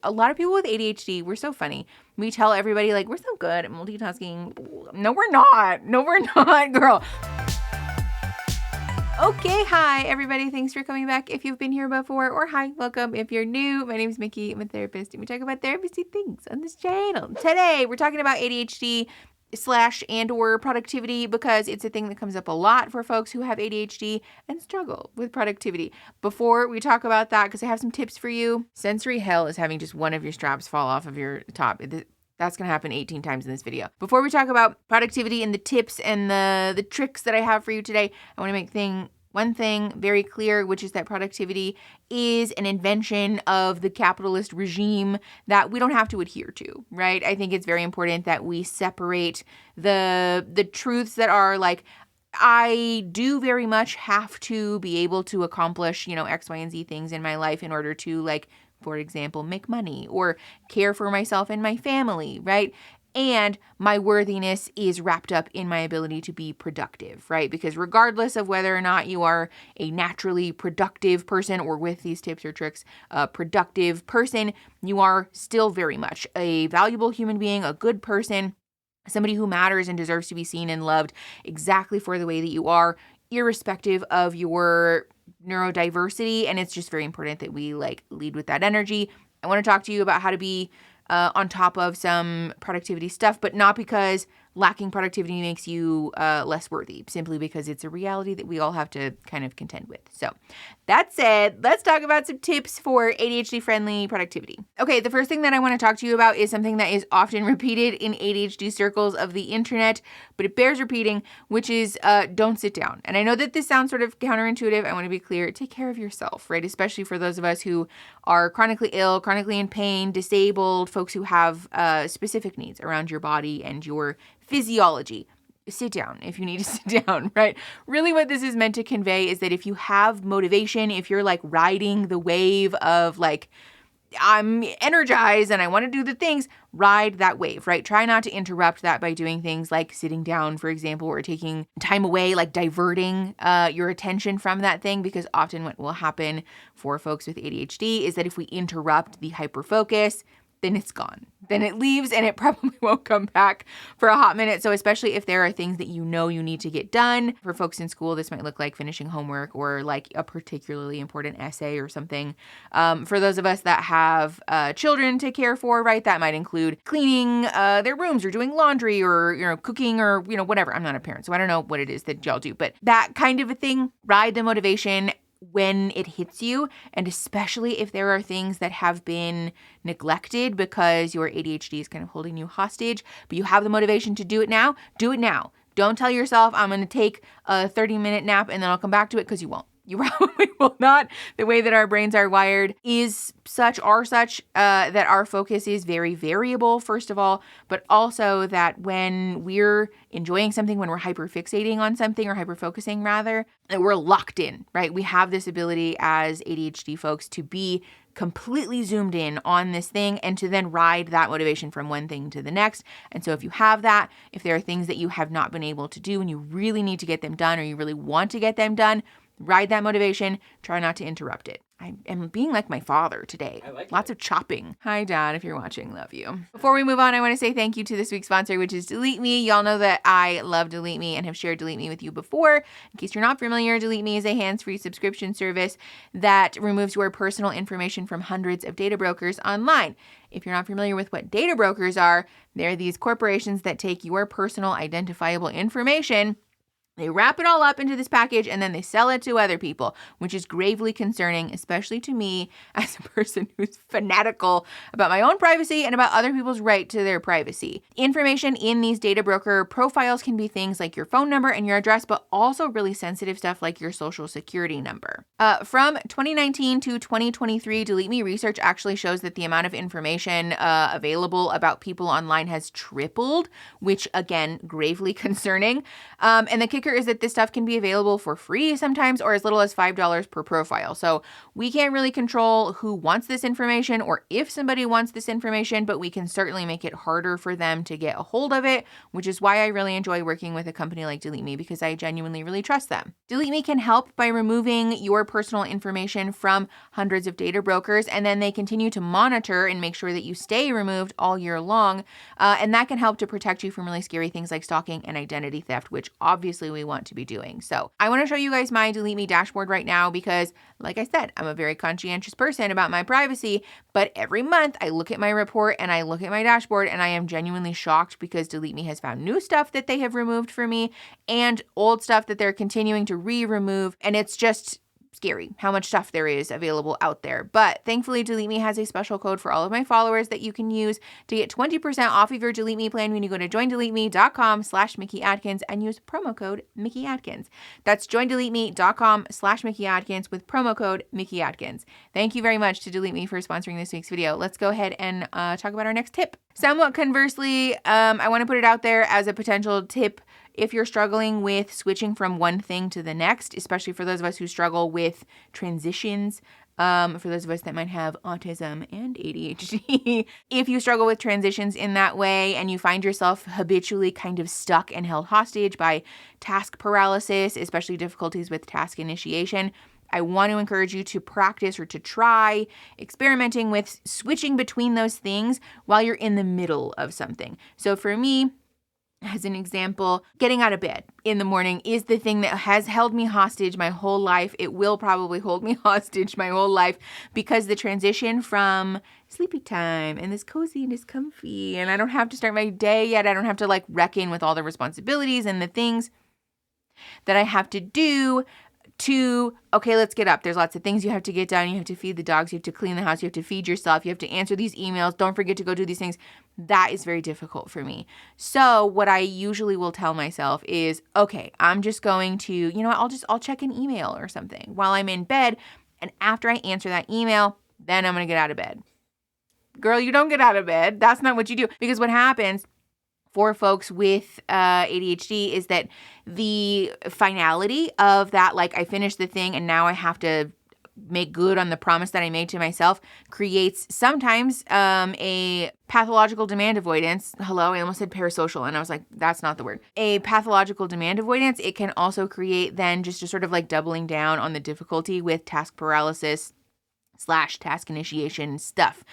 A lot of people with ADHD, we're so funny. We tell everybody, like, we're so good at multitasking. No, we're not. No, we're not, girl. Okay, hi, everybody. Thanks for coming back if you've been here before, or hi, welcome if you're new. My name is Mickey. I'm a therapist, and we talk about therapy things on this channel. Today, we're talking about ADHD / and or productivity because it's a thing that comes up a lot for folks who have ADHD and struggle with productivity. Before we talk about that, because I have some tips for you, sensory hell is having just one of your straps fall off of your top. That's going to happen 18 times in this video. Before we talk about productivity and the tips and the tricks that I have for you today, I want to make one thing very clear, which is that productivity is an invention of the capitalist regime that we don't have to adhere to, right? I think it's very important that we separate the truths that are like, I do very much have to be able to accomplish, X, Y, and Z things in my life in order to, like, for example, make money or care for myself and my family, right? And my worthiness is wrapped up in my ability to be productive, right? Because regardless of whether or not you are a naturally productive person or with these tips or tricks, a productive person, you are still very much a valuable human being, a good person, somebody who matters and deserves to be seen and loved exactly for the way that you are, irrespective of your neurodiversity. And it's just very important that we lead with that energy. I want to talk to you about how to be on top of some productivity stuff, but not because lacking productivity makes you less worthy, simply because it's a reality that we all have to kind of contend with. So that said, let's talk about some tips for ADHD-friendly productivity. Okay, the first thing that I want to talk to you about is something that is often repeated in ADHD circles of the internet, but it bears repeating, which is don't sit down. And I know that this sounds sort of counterintuitive. I want to be clear. Take care of yourself, right? Especially for those of us who are chronically ill, chronically in pain, disabled, folks who have specific needs around your body and your physiology. Sit down if you need to sit down, right? Really what this is meant to convey is that if you have motivation, if you're riding the wave of I'm energized and I want to do the things, ride that wave, right? Try not to interrupt that by doing things like sitting down, for example, or taking time away, diverting your attention from that thing, because often what will happen for folks with ADHD is that if we interrupt the hyperfocus, then it's gone. Then it leaves and it probably won't come back for a hot minute. So especially if there are things that you need to get done. For folks in school, this might look like finishing homework or a particularly important essay or something. For those of us that have children to care for, right, that might include cleaning their rooms or doing laundry or, cooking or, whatever. I'm not a parent, so I don't know what it is that y'all do. But that kind of a thing, ride the motivation when it hits you, and especially if there are things that have been neglected because your ADHD is kind of holding you hostage, but you have the motivation to do it now, do it now. Don't tell yourself, I'm going to take a 30-minute nap and then I'll come back to it, because you won't. You probably will not. The way that our brains are wired is such that our focus is very variable, first of all, but also that when we're enjoying something, when we're hyperfixating on something, or hyperfocusing rather, that we're locked in, right? We have this ability as ADHD folks to be completely zoomed in on this thing and to then ride that motivation from one thing to the next. And so if you have that, if there are things that you have not been able to do and you really need to get them done, or you really want to get them done, ride that motivation. Try not to interrupt it. I am being like my father today. Lots of chopping. Hi, Dad, if you're watching. Love you. Before we move on, I want to say thank you to this week's sponsor, which is Delete Me. Y'all know that I love Delete Me and have shared Delete Me with you before. In case you're not familiar, Delete Me is a hands-free subscription service that removes your personal information from hundreds of data brokers online. If you're not familiar with what data brokers are, they're these corporations that take your personal identifiable information, they wrap it all up into this package, and then they sell it to other people, which is gravely concerning, especially to me as a person who's fanatical about my own privacy and about other people's right to their privacy. Information in these data broker profiles can be things like your phone number and your address, but also really sensitive stuff like your social security number. From 2019 to 2023, Delete Me research actually shows that the amount of information available about people online has tripled, which again, gravely concerning. And the kicker is that this stuff can be available for free sometimes or as little as $5 per profile. So we can't really control who wants this information or if somebody wants this information, but we can certainly make it harder for them to get a hold of it, which is why I really enjoy working with a company like Delete Me, because I genuinely really trust them. Delete Me can help by removing your personal information from hundreds of data brokers, and then they continue to monitor and make sure that you stay removed all year long. And that can help to protect you from really scary things like stalking and identity theft, which obviously we want to be doing. So I want to show you guys my Delete Me dashboard right now because, like I said, I'm a very conscientious person about my privacy, but every month I look at my report and I look at my dashboard and I am genuinely shocked because Delete Me has found new stuff that they have removed for me and old stuff that they're continuing to remove. And it's just scary how much stuff there is available out there. But thankfully, Delete Me has a special code for all of my followers that you can use to get 20% off of your Delete Me plan when you go to joindeleteme.com/MickeyAtkins and use promo code MickeyAtkins. That's joindeleteme.com/MickeyAtkins with promo code MickeyAtkins. Thank you very much to Delete Me for sponsoring this week's video. Let's go ahead and talk about our next tip. Somewhat conversely, I want to put it out there as a potential tip if you're struggling with switching from one thing to the next, especially for those of us who struggle with transitions, for those of us that might have autism and ADHD. If you struggle with transitions in that way and you find yourself habitually kind of stuck and held hostage by task paralysis, especially difficulties with task initiation, I want to encourage you to practice or to try experimenting with switching between those things while you're in the middle of something. So for me, as an example, getting out of bed in the morning is the thing that has held me hostage my whole life. It will probably hold me hostage my whole life because the transition from sleepy time and this cozy and this comfy, and I don't have to start my day yet. I don't have to reckon with all the responsibilities and the things that I have to do to, okay, let's get up. There's lots of things you have to get done. You have to feed the dogs. You have to clean the house. You have to feed yourself. You have to answer these emails. Don't forget to go do these things. That is very difficult for me. So what I usually will tell myself is, okay, I'm just going to, I'll check an email or something while I'm in bed. And after I answer that email, then I'm going to get out of bed. Girl, you don't get out of bed. That's not what you do. Because what happens for folks with ADHD is that the finality of that, I finished the thing and now I have to make good on the promise that I made to myself, creates sometimes a pathological demand avoidance. Hello, I almost said parasocial and I was like, that's not the word. A pathological demand avoidance. It can also create then just a sort of doubling down on the difficulty with task paralysis / task initiation stuff.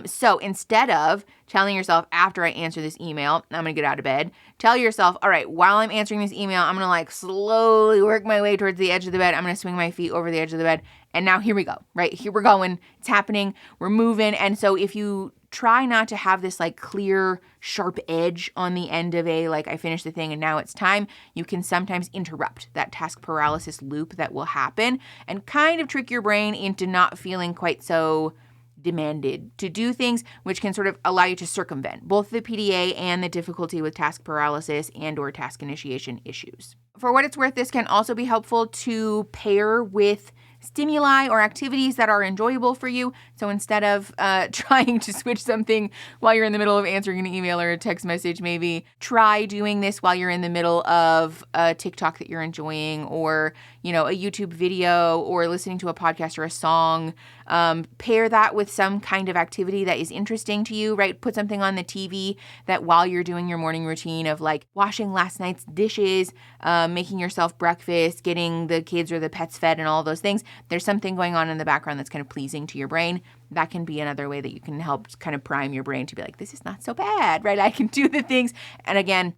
So instead of telling yourself after I answer this email, I'm going to get out of bed, tell yourself, all right, while I'm answering this email, I'm going to slowly work my way towards the edge of the bed. I'm going to swing my feet over the edge of the bed. And now here we go, right? Here we're going. It's happening. We're moving. And so if you try not to have this clear, sharp edge on the end of I finished the thing and now it's time, you can sometimes interrupt that task paralysis loop that will happen and kind of trick your brain into not feeling quite so demanded to do things, which can sort of allow you to circumvent both the PDA and the difficulty with task paralysis and or task initiation issues. For what it's worth, this can also be helpful to pair with stimuli or activities that are enjoyable for you. So instead of trying to switch something while you're in the middle of answering an email or a text message, maybe try doing this while you're in the middle of a TikTok that you're enjoying or, a YouTube video or listening to a podcast or a song. Pair that with some kind of activity that is interesting to you, right? Put something on the TV that while you're doing your morning routine of washing last night's dishes, making yourself breakfast, getting the kids or the pets fed and all those things, there's something going on in the background that's kind of pleasing to your brain. That can be another way that you can help kind of prime your brain to be this is not so bad, right? I can do the things. And again,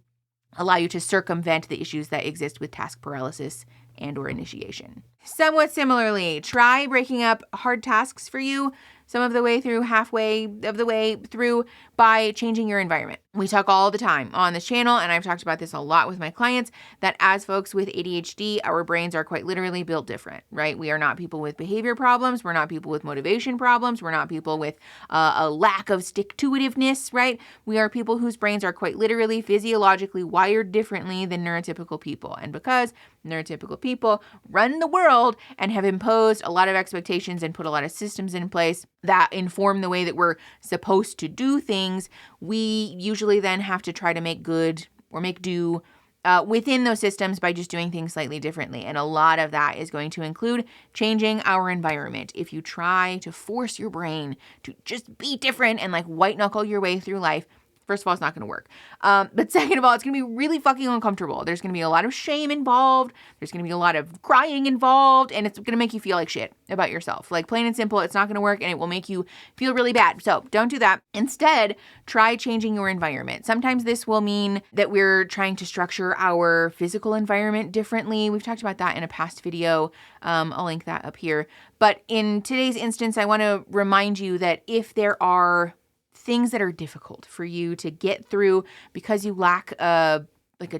allow you to circumvent the issues that exist with task paralysis and or initiation. Somewhat similarly, try breaking up hard tasks for you some of the way through, halfway of the way through, by changing your environment. We talk all the time on this channel, and I've talked about this a lot with my clients, that as folks with ADHD, our brains are quite literally built different, right? We are not people with behavior problems. We're not people with motivation problems. We're not people with a lack of stick-to-itiveness, right? We are people whose brains are quite literally physiologically wired differently than neurotypical people. And because neurotypical people run the world and have imposed a lot of expectations and put a lot of systems in place that inform the way that we're supposed to do things, we usually then have to try to make good or make do within those systems by just doing things slightly differently. And a lot of that is going to include changing our environment. If you try to force your brain to just be different and like white knuckle your way through life, first of all, it's not going to work. But second of all, it's going to be really fucking uncomfortable. There's going to be a lot of shame involved. There's going to be a lot of crying involved, and it's going to make you feel like shit about yourself. Like plain and simple, it's not going to work, and it will make you feel really bad. So don't do that. Instead, try changing your environment. Sometimes this will mean that we're trying to structure our physical environment differently. We've talked about that in a past video. I'll link that up here. But in today's instance, I want to remind you that if there are things that are difficult for you to get through because you lack a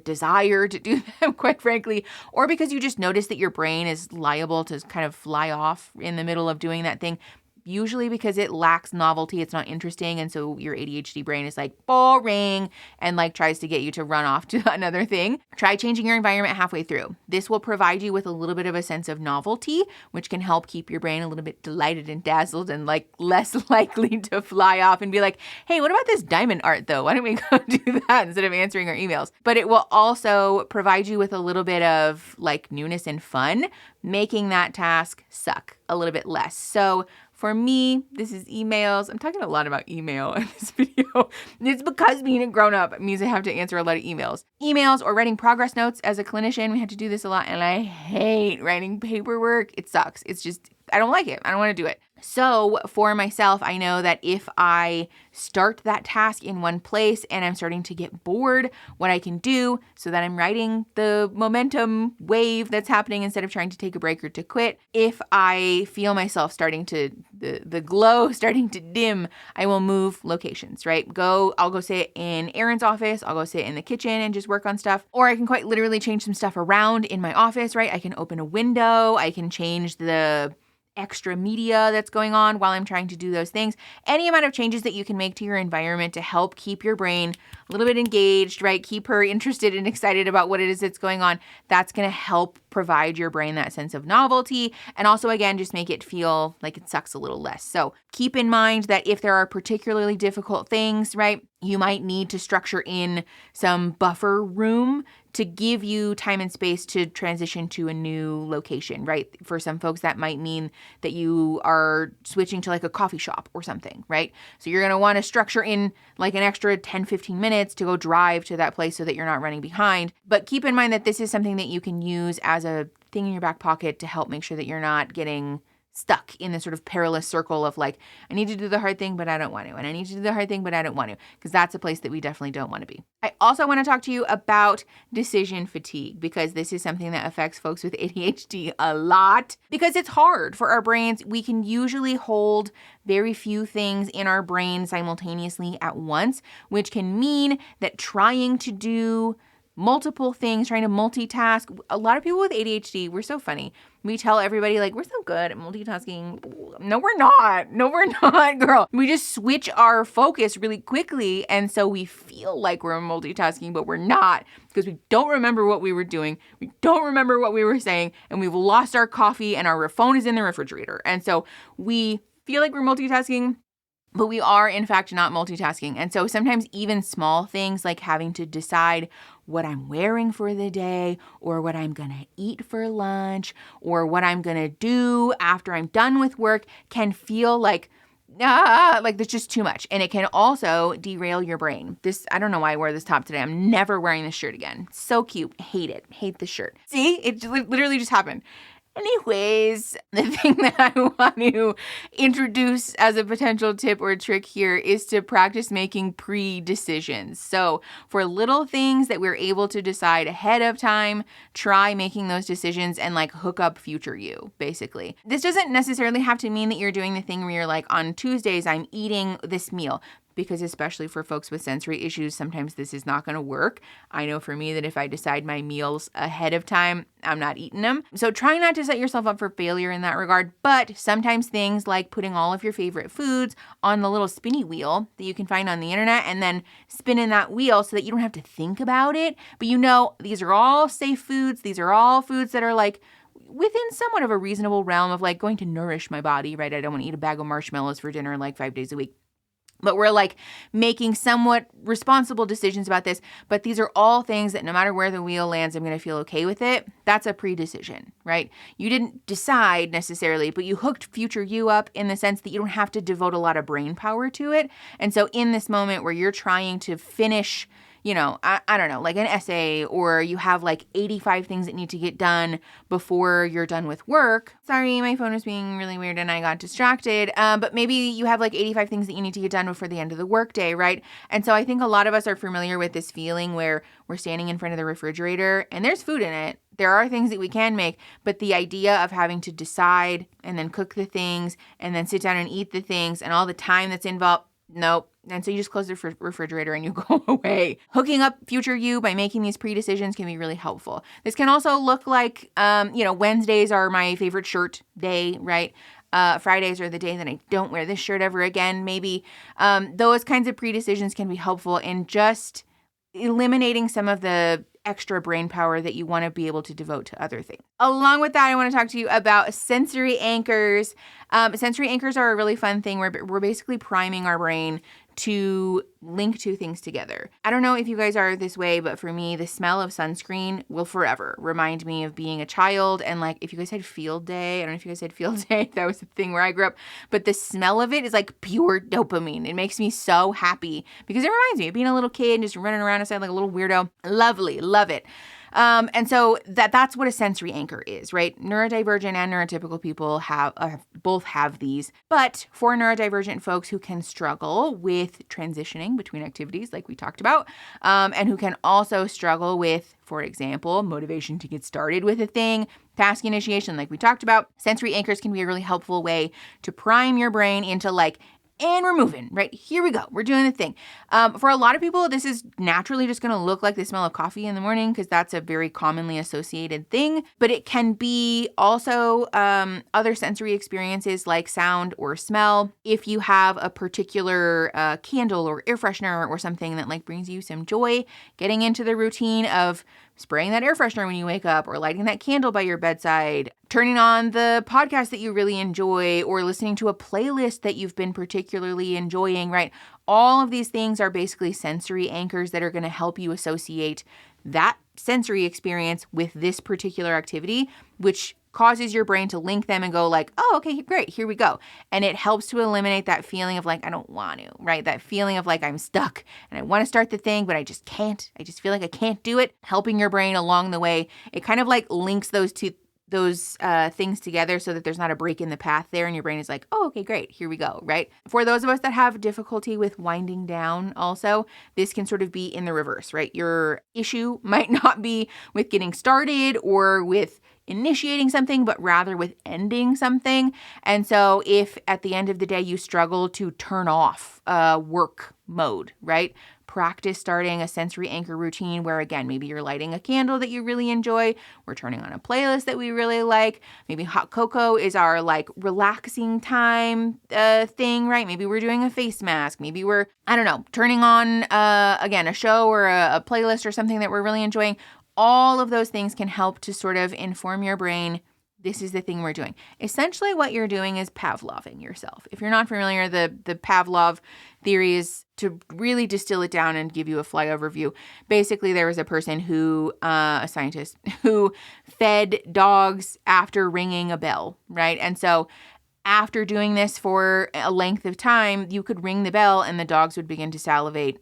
desire to do them, quite frankly, or because you just notice that your brain is liable to kind of fly off in the middle of doing that thing, usually because it lacks novelty, it's not interesting, and so your ADHD brain is like boring and like tries to get you to run off to another thing. Try changing your environment halfway through. This will provide you with a little bit of a sense of novelty, which can help keep your brain a little bit delighted and dazzled and like less likely to fly off and be like, hey, what about this diamond art though? Why don't we go do that instead of answering our emails? But it will also provide you with a little bit of like newness and fun, making that task suck a little bit less. So for me, this is emails. I'm talking a lot about email in this video. It's because being a grown-up means I have to answer a lot of emails. Emails or writing progress notes as a clinician. We have to do this a lot, and I hate writing paperwork. It sucks. It's just, I don't like it. I don't want to do it. So for myself, I know that if I start that task in one place and I'm starting to get bored, what I can do so that I'm riding the momentum wave that's happening instead of trying to take a break or to quit. If I feel myself starting to, the glow starting to dim, I will move locations, right? I'll go sit in Aaron's office. I'll go sit in the kitchen and just work on stuff. Or I can quite literally change some stuff around in my office, right? I can open a window. I can change the extra media that's going on while I'm trying to do those things. Any amount of changes that you can make to your environment to help keep your brain a little bit engaged, right? Keep her interested and excited about what it is that's going on. That's going to help provide your brain that sense of novelty. And also, again, just make it feel like it sucks a little less. So keep in mind that if there are particularly difficult things, right, you might need to structure in some buffer room to give you time and space to transition to a new location, right? For some folks, that might mean that you are switching to like a coffee shop or something, right? So you're going to want to structure in like an extra 10, 15 minutes to go drive to that place so that you're not running behind. But keep in mind that this is something that you can use as a thing in your back pocket to help make sure that you're not getting stuck in this sort of perilous circle of like, I need to do the hard thing, but I don't want to. And I need to do the hard thing, but I don't want to, because that's a place that we definitely don't want to be. I also want to talk to you about decision fatigue, because this is something that affects folks with ADHD a lot, because it's hard for our brains. We can usually hold very few things in our brain simultaneously at once, which can mean that trying to do multiple things, trying to multitask. A lot of people with ADHD, we're so funny. We tell everybody like, we're so good at multitasking. No, we're not. No, we're not, girl. We just switch our focus really quickly. And so we feel like we're multitasking, but we're not, because we don't remember what we were doing. We don't remember what we were saying, and we've lost our coffee and our phone is in the refrigerator. And so we feel like we're multitasking, but we are, in fact, not multitasking. And so sometimes even small things like having to decide what I'm wearing for the day, or what I'm going to eat for lunch, or what I'm going to do after I'm done with work can feel like there's just too much. And it can also derail your brain. I don't know why I wore this top today. I'm never wearing this shirt again. So cute. Hate it. Hate the shirt. See, it literally just happened. Anyways, the thing that I want to introduce as a potential tip or trick here is to practice making pre-decisions. So for little things that we're able to decide ahead of time, try making those decisions and like hook up future you, basically. This doesn't necessarily have to mean that you're doing the thing where you're like, on Tuesdays, I'm eating this meal. Because especially for folks with sensory issues, sometimes this is not going to work. I know for me that if I decide my meals ahead of time, I'm not eating them. So try not to set yourself up for failure in that regard. But sometimes things like putting all of your favorite foods on the little spinny wheel that you can find on the internet and then spinning that wheel so that you don't have to think about it. But you know, these are all safe foods. These are all foods that are like within somewhat of a reasonable realm of like going to nourish my body, right? I don't want to eat a bag of marshmallows for dinner like 5 days a week. But we're like making somewhat responsible decisions about this. But these are all things that no matter where the wheel lands, I'm going to feel okay with it. That's a pre-decision, right? You didn't decide necessarily, but you hooked future you up in the sense that you don't have to devote a lot of brain power to it. And so in this moment where you're trying to finish, I don't know, like an essay, or you have like 85 things that need to get done before you're done with work. Sorry, my phone was being really weird and I got distracted. But maybe you have like 85 things that you need to get done before the end of the workday, right? And so I think a lot of us are familiar with this feeling where we're standing in front of the refrigerator and there's food in it. There are things that we can make, but the idea of having to decide and then cook the things and then sit down and eat the things and all the time that's involved, nope. And so you just close the refrigerator and you go away. Hooking up future you by making these pre-decisions can be really helpful. This can also look like, Wednesdays are my favorite shirt day, right? Fridays are the day that I don't wear this shirt ever again. Maybe those kinds of pre-decisions can be helpful in just eliminating some of the extra brain power that you want to be able to devote to other things. Along with that, I want to talk to you about sensory anchors. Sensory anchors are a really fun thing where we're basically priming our brain to link two things together. I don't know if you guys are this way, but for me, the smell of sunscreen will forever remind me of being a child. And like, if you guys had field day, I don't know if you guys had field day, that was the thing where I grew up, but the smell of it is like pure dopamine. It makes me so happy because it reminds me of being a little kid and just running around outside like a little weirdo. Lovely, love it. And so that's what a sensory anchor is, right? Neurodivergent and neurotypical people both have these. But for neurodivergent folks who can struggle with transitioning between activities, like we talked about, and who can also struggle with, for example, motivation to get started with a thing, task initiation, like we talked about, sensory anchors can be a really helpful way to prime your brain into like, and we're moving, right? Here we go. We're doing the thing. For a lot of people, this is naturally just going to look like the smell of coffee in the morning because that's a very commonly associated thing. But it can be also other sensory experiences like sound or smell. If you have a particular candle or air freshener or something that like brings you some joy, getting into the routine of spraying that air freshener when you wake up or lighting that candle by your bedside, turning on the podcast that you really enjoy or listening to a playlist that you've been particularly enjoying, right? All of these things are basically sensory anchors that are going to help you associate that sensory experience with this particular activity, which causes your brain to link them and go like, oh, okay, great, here we go. And it helps to eliminate that feeling of like, I don't want to, right? That feeling of like, I'm stuck and I want to start the thing, but I just can't. I just feel like I can't do it. Helping your brain along the way. It kind of like links those things together so that there's not a break in the path there and your brain is like, oh, okay, great, here we go, right? For those of us that have difficulty with winding down also, this can sort of be in the reverse, right? Your issue might not be with getting started or with initiating something, but rather with ending something. And so if at the end of the day you struggle to turn off work mode, right? Practice starting a sensory anchor routine where, again, maybe you're lighting a candle that you really enjoy. We're turning on a playlist that we really like. Maybe hot cocoa is our like relaxing time thing, right? Maybe we're doing a face mask. Maybe we're, I don't know, turning on, again, a show or a playlist or something that we're really enjoying. All of those things can help to sort of inform your brain, this is the thing we're doing. Essentially what you're doing is Pavloving yourself. If you're not familiar, the Pavlov theory is, to really distill it down and give you a flyover view. Basically, there was a person who, a scientist, who fed dogs after ringing a bell, right? And so after doing this for a length of time, you could ring the bell and the dogs would begin to salivate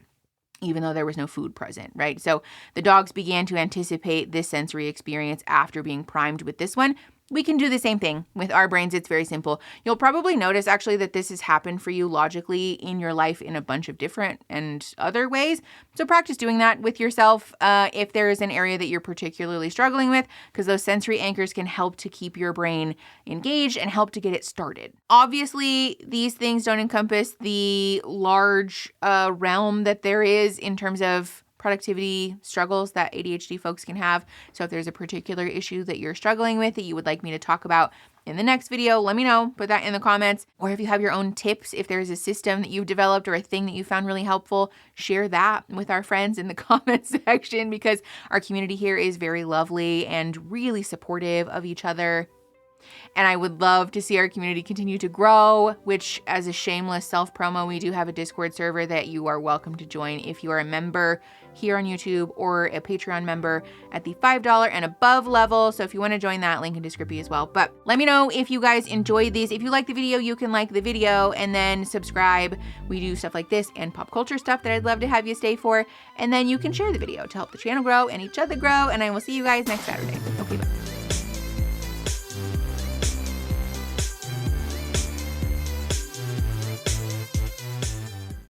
even though there was no food present, right? So the dogs began to anticipate this sensory experience after being primed with this one. We can do the same thing with our brains. It's very simple. You'll probably notice actually that this has happened for you logically in your life in a bunch of different and other ways. So practice doing that with yourself if there is an area that you're particularly struggling with, because those sensory anchors can help to keep your brain engaged and help to get it started. Obviously, these things don't encompass the large realm that there is in terms of productivity struggles that ADHD folks can have. So if there's a particular issue that you're struggling with that you would like me to talk about in the next video, let me know. Put that in the comments. Or if you have your own tips, if there's a system that you've developed or a thing that you found really helpful, share that with our friends in the comments section, because our community here is very lovely and really supportive of each other. And I would love to see our community continue to grow, which, as a shameless self-promo, we do have a Discord server that you are welcome to join if you are a member here on YouTube or a Patreon member at the $5 and above level. So if you want to join that, link in description as well. But let me know if you guys enjoyed these. If you like the video, you can like the video and then subscribe. We do stuff like this and pop culture stuff that I'd love to have you stay for. And then you can share the video to help the channel grow and each other grow. And I will see you guys next Saturday. Okay, bye.